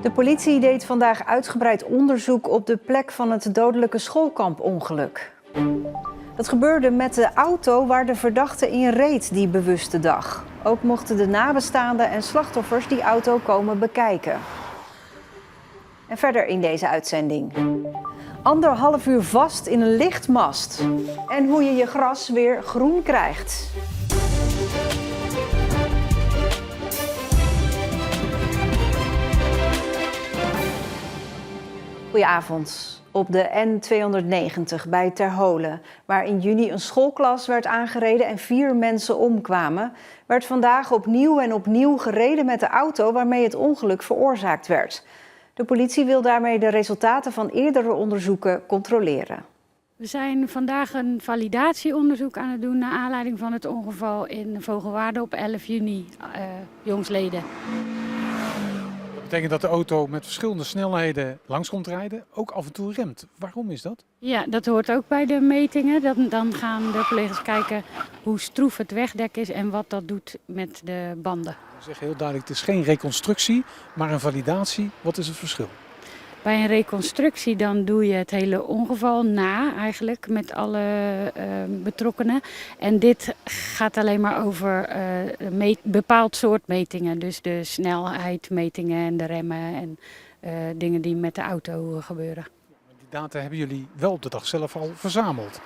De politie deed vandaag uitgebreid onderzoek op de plek van het dodelijke schoolkampongeluk. Dat gebeurde met de auto waar de verdachte in reed die bewuste dag. Ook mochten de nabestaanden en slachtoffers die auto komen bekijken. En verder in deze uitzending. 1,5 uur vast in een lichtmast. En hoe je je gras weer groen krijgt. Goedenavond. Op de N290 bij Terholen, waar in juni een schoolklas werd aangereden en 4 mensen omkwamen, werd vandaag opnieuw gereden met de auto waarmee het ongeluk veroorzaakt werd. De politie wil daarmee de resultaten van eerdere onderzoeken controleren. We zijn vandaag een validatieonderzoek aan het doen naar aanleiding van het ongeval in Vogelwaarde op 11 juni, jongsleden. Dat betekent dat de auto met verschillende snelheden langs komt rijden, ook af en toe remt. Waarom is dat? Ja, dat hoort ook bij de metingen. Dan gaan de collega's kijken hoe stroef het wegdek is en wat dat doet met de banden. Je zegt heel duidelijk, het is geen reconstructie, maar een validatie. Wat is het verschil? Bij een reconstructie dan doe je het hele ongeval na eigenlijk met alle betrokkenen. En dit gaat alleen maar over een bepaald soort metingen. Dus de snelheidmetingen en de remmen en dingen die met de auto gebeuren. Die data hebben jullie wel op de dag zelf al verzameld.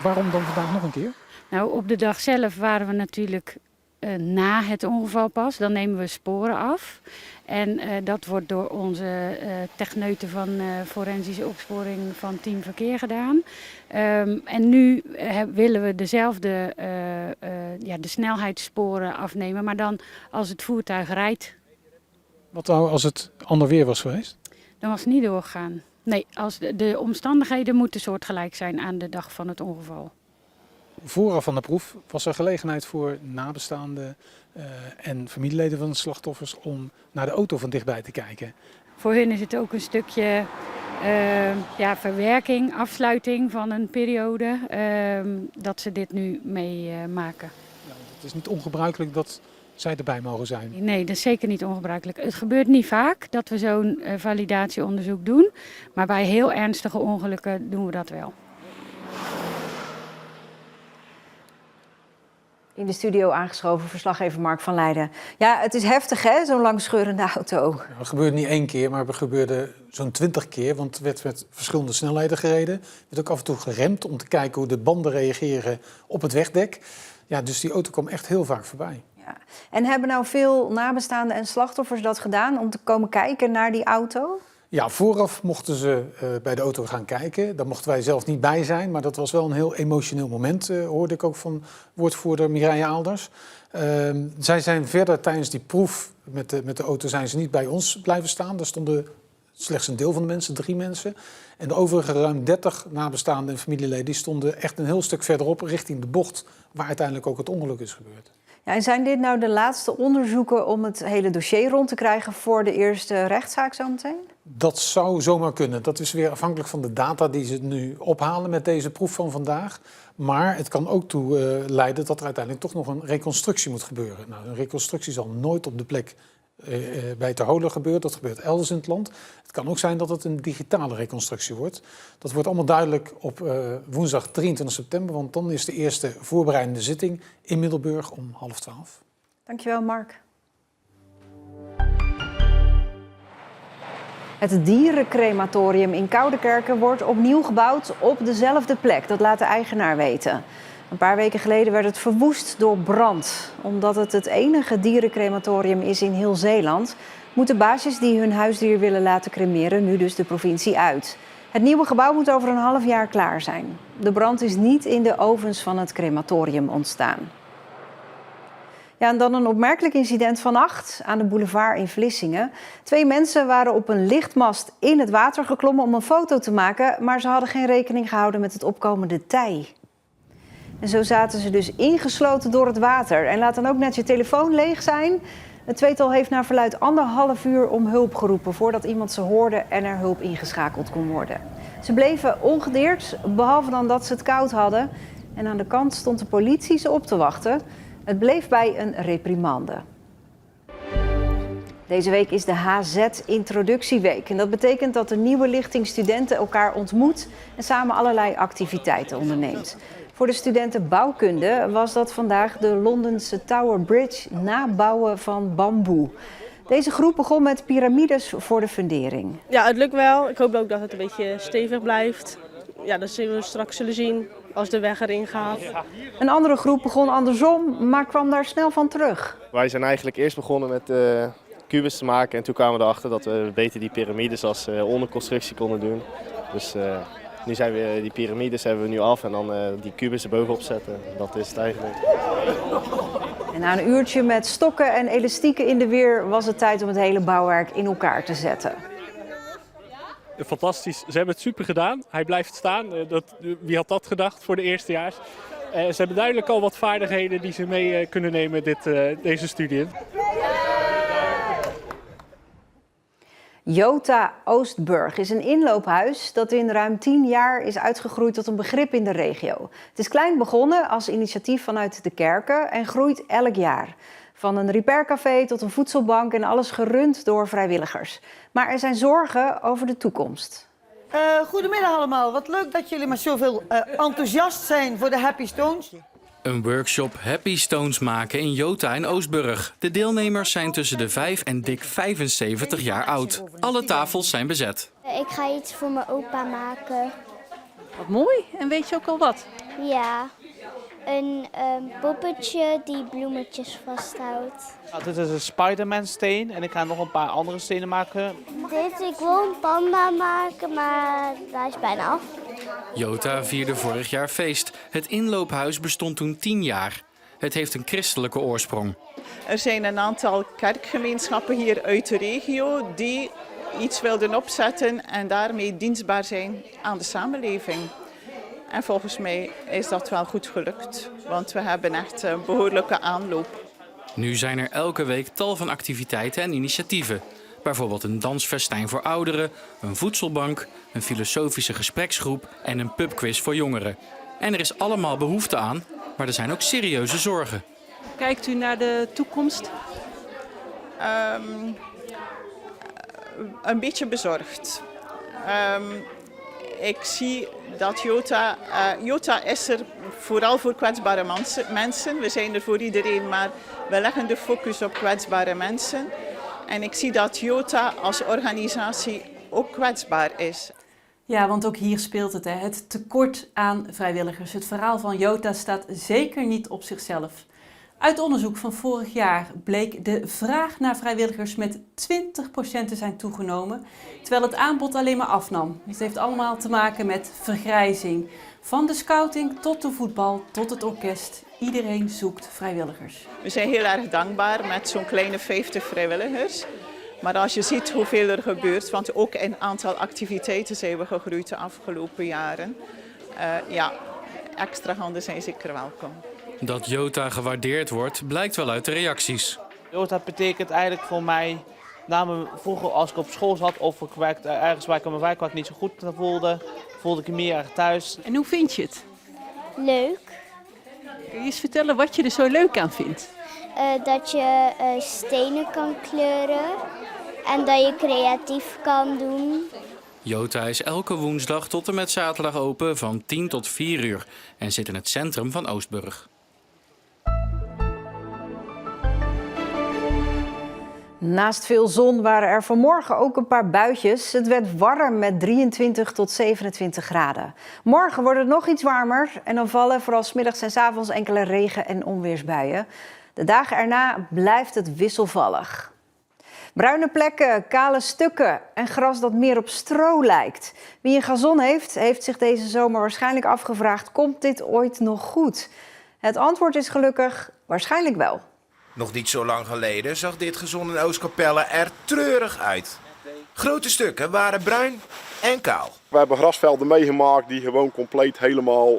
Waarom dan vandaag nog een keer? Nou, op de dag zelf waren we natuurlijk na het ongeval pas. Dan nemen we sporen af. En dat wordt door onze techneuten van forensische opsporing van Team Verkeer gedaan. En nu willen we dezelfde de snelheidssporen afnemen, maar dan als het voertuig rijdt. Wat nou als het ander weer was geweest? Dan was het niet doorgegaan. Nee, de omstandigheden moeten soortgelijk zijn aan de dag van het ongeval. Vooraf aan de proef was er gelegenheid voor nabestaanden en familieleden van de slachtoffers om naar de auto van dichtbij te kijken. Voor hun is het ook een stukje verwerking, afsluiting van een periode dat ze dit nu meemaken. Het is niet ongebruikelijk dat zij erbij mogen zijn. Nee, dat is zeker niet ongebruikelijk. Het gebeurt niet vaak dat we zo'n validatieonderzoek doen, maar bij heel ernstige ongelukken doen we dat wel. In de studio aangeschoven verslaggever Mark van Leijden. Ja, het is heftig hè, zo'n langscheurende auto. Nou, het gebeurde niet 1 keer, maar het gebeurde zo'n 20 keer. Want er werd met verschillende snelheden gereden. Er werd ook af en toe geremd om te kijken hoe de banden reageren op het wegdek. Ja, dus die auto kwam echt heel vaak voorbij. Ja. En hebben nou veel nabestaanden en slachtoffers dat gedaan om te komen kijken naar die auto? Ja, vooraf mochten ze bij de auto gaan kijken. Daar mochten wij zelf niet bij zijn, maar dat was wel een heel emotioneel moment, hoorde ik ook van woordvoerder Mireille Aalders. Zij zijn verder tijdens die proef met de auto zijn ze niet bij ons blijven staan. Daar stonden slechts een deel van de mensen, 3 mensen. En de overige ruim 30 nabestaanden en familieleden die stonden echt een heel stuk verderop richting de bocht waar uiteindelijk ook het ongeluk is gebeurd. Ja, en zijn dit nou de laatste onderzoeken om het hele dossier rond te krijgen voor de eerste rechtszaak zometeen? Dat zou zomaar kunnen. Dat is weer afhankelijk van de data die ze nu ophalen met deze proef van vandaag. Maar het kan ook toe leiden dat er uiteindelijk toch nog een reconstructie moet gebeuren. Nou, een reconstructie zal nooit op de plek bij Terholen gebeuren. Dat gebeurt elders in het land. Het kan ook zijn dat het een digitale reconstructie wordt. Dat wordt allemaal duidelijk op woensdag 23 september. Want dan is de eerste voorbereidende zitting in Middelburg om 11:30. Dankjewel, Mark. Het dierencrematorium in Koudekerke wordt opnieuw gebouwd op dezelfde plek. Dat laat de eigenaar weten. Een paar weken geleden werd het verwoest door brand. Omdat het enige dierencrematorium is in heel Zeeland, moeten baasjes die hun huisdier willen laten cremeren nu dus de provincie uit. Het nieuwe gebouw moet over een half jaar klaar zijn. De brand is niet in de ovens van het crematorium ontstaan. Ja, en dan een opmerkelijk incident vannacht aan de boulevard in Vlissingen. 2 mensen waren op een lichtmast in het water geklommen om een foto te maken, maar ze hadden geen rekening gehouden met het opkomende tij. En zo zaten ze dus ingesloten door het water. En laat dan ook net je telefoon leeg zijn. Het tweetal heeft naar verluidt 1,5 uur om hulp geroepen voordat iemand ze hoorde en er hulp ingeschakeld kon worden. Ze bleven ongedeerd, behalve dan dat ze het koud hadden. En aan de kant stond de politie ze op te wachten. Het bleef bij een reprimande. Deze week is de HZ-introductieweek. En dat betekent dat de nieuwe lichting studenten elkaar ontmoet en samen allerlei activiteiten onderneemt. Voor de studenten bouwkunde was dat vandaag de Londense Tower Bridge nabouwen van bamboe. Deze groep begon met piramides voor de fundering. Ja, het lukt wel. Ik hoop ook dat het een beetje stevig blijft. Ja, dat zullen we straks zullen zien als de weg erin gaat. Een andere groep begon andersom, maar kwam daar snel van terug. Wij zijn eigenlijk eerst begonnen met kubus te maken en toen kwamen we erachter dat we beter die piramides als onderconstructie konden doen. Dus nu zijn we die piramides hebben we nu af en dan die kubus er bovenop zetten. Dat is het eigenlijk. En na een uurtje met stokken en elastieken in de weer was het tijd om het hele bouwwerk in elkaar te zetten. Fantastisch. Ze hebben het super gedaan. Hij blijft staan. Wie had dat gedacht voor de eerstejaars? Ze hebben duidelijk al wat vaardigheden die ze mee kunnen nemen deze studie in. Jota Oostburg is een inloophuis dat in ruim 10 jaar is uitgegroeid tot een begrip in de regio. Het is klein begonnen als initiatief vanuit de kerken en groeit elk jaar. Van een repaircafé tot een voedselbank en alles gerund door vrijwilligers. Maar er zijn zorgen over de toekomst. Goedemiddag allemaal. Wat leuk dat jullie maar zoveel enthousiast zijn voor de Happy Stones. Een workshop Happy Stones maken in Jota en Oostburg. De deelnemers zijn tussen de 5 en dik 75 jaar oud. Alle tafels zijn bezet. Ik ga iets voor mijn opa maken. Wat mooi. En weet je ook al wat? Ja, een poppetje die bloemetjes vasthoudt. Dit is een Spider-Man steen en ik ga nog een paar andere stenen maken. Ik wil een panda maken, maar hij is bijna af. Jota vierde vorig jaar feest. Het inloophuis bestond toen 10 jaar. Het heeft een christelijke oorsprong. Er zijn een aantal kerkgemeenschappen hier uit de regio die iets wilden opzetten en daarmee dienstbaar zijn aan de samenleving. En volgens mij is dat wel goed gelukt, want we hebben echt een behoorlijke aanloop. Nu zijn er elke week tal van activiteiten en initiatieven. Bijvoorbeeld een dansfestijn voor ouderen, een voedselbank, een filosofische gespreksgroep en een pubquiz voor jongeren. En er is allemaal behoefte aan, maar er zijn ook serieuze zorgen. Kijkt u naar de toekomst? Een beetje bezorgd. Ik zie dat Jota is er vooral voor kwetsbare mensen. We zijn er voor iedereen, maar we leggen de focus op kwetsbare mensen. En ik zie dat Jota als organisatie ook kwetsbaar is. Ja, want ook hier speelt het, het tekort aan vrijwilligers. Het verhaal van Jota staat zeker niet op zichzelf. Uit onderzoek van vorig jaar bleek de vraag naar vrijwilligers met 20% te zijn toegenomen, terwijl het aanbod alleen maar afnam. Het heeft allemaal te maken met vergrijzing. Van de scouting tot de voetbal, tot het orkest. Iedereen zoekt vrijwilligers. We zijn heel erg dankbaar met zo'n kleine 50 vrijwilligers. Maar als je ziet hoeveel er gebeurt, want ook in aantal activiteiten zijn we gegroeid de afgelopen jaren. Extra handen zijn zeker welkom. Dat Jota gewaardeerd wordt, blijkt wel uit de reacties. Jota betekent eigenlijk voor mij, vroeger als ik op school zat of ik werkte ergens waar ik mijn werk niet zo goed voelde ik me meer erg thuis. En hoe vind je het? Leuk. Kun je eens vertellen wat je er zo leuk aan vindt? Dat je stenen kan kleuren en dat je creatief kan doen. Jota is elke woensdag tot en met zaterdag open van 10 tot 4 uur en zit in het centrum van Oostburg. Naast veel zon waren er vanmorgen ook een paar buitjes. Het werd warm met 23 tot 27 graden. Morgen wordt het nog iets warmer en dan vallen vooral 's middags en 's avonds enkele regen- en onweersbuien. De dagen erna blijft het wisselvallig. Bruine plekken, kale stukken en gras dat meer op stro lijkt. Wie een gazon heeft zich deze zomer waarschijnlijk afgevraagd: komt dit ooit nog goed? Het antwoord is gelukkig waarschijnlijk wel. Nog niet zo lang geleden zag dit gazon in Oostkapelle er treurig uit. Grote stukken waren bruin en kaal. We hebben grasvelden meegemaakt die gewoon compleet helemaal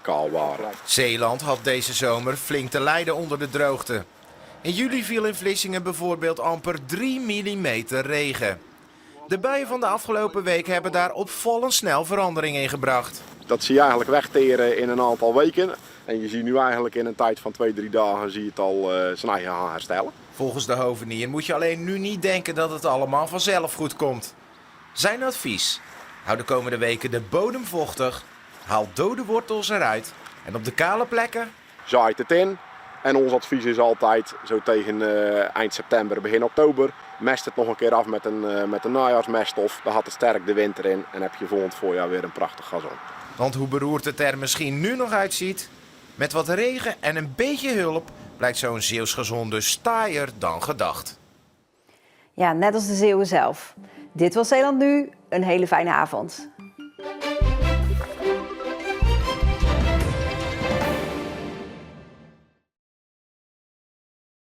kaal waren. Zeeland had deze zomer flink te lijden onder de droogte. In juli viel in Vlissingen bijvoorbeeld amper 3 mm regen. De buien van de afgelopen week hebben daar opvallend snel verandering in gebracht. Dat zie je eigenlijk wegteren in een aantal weken. En je ziet nu eigenlijk in een tijd van 2-3 dagen zie je het al zijn eigen gaan herstellen. Volgens de hovenier moet je alleen nu niet denken dat het allemaal vanzelf goed komt. Zijn advies: hou de komende weken de bodem vochtig, haal dode wortels eruit en op de kale plekken Zaait het in. En ons advies is altijd, zo tegen eind september, begin oktober, mest het nog een keer af met een najaarsmeststof. Dan had het sterk de winter in en heb je volgend voorjaar weer een prachtig gazon. Want hoe beroerd het er misschien nu nog uitziet, met wat regen en een beetje hulp blijkt zo'n Zeeuws gazon dus taaier dan gedacht. Ja, net als de Zeeuwen zelf. Dit was Zeeland Nu. Een hele fijne avond.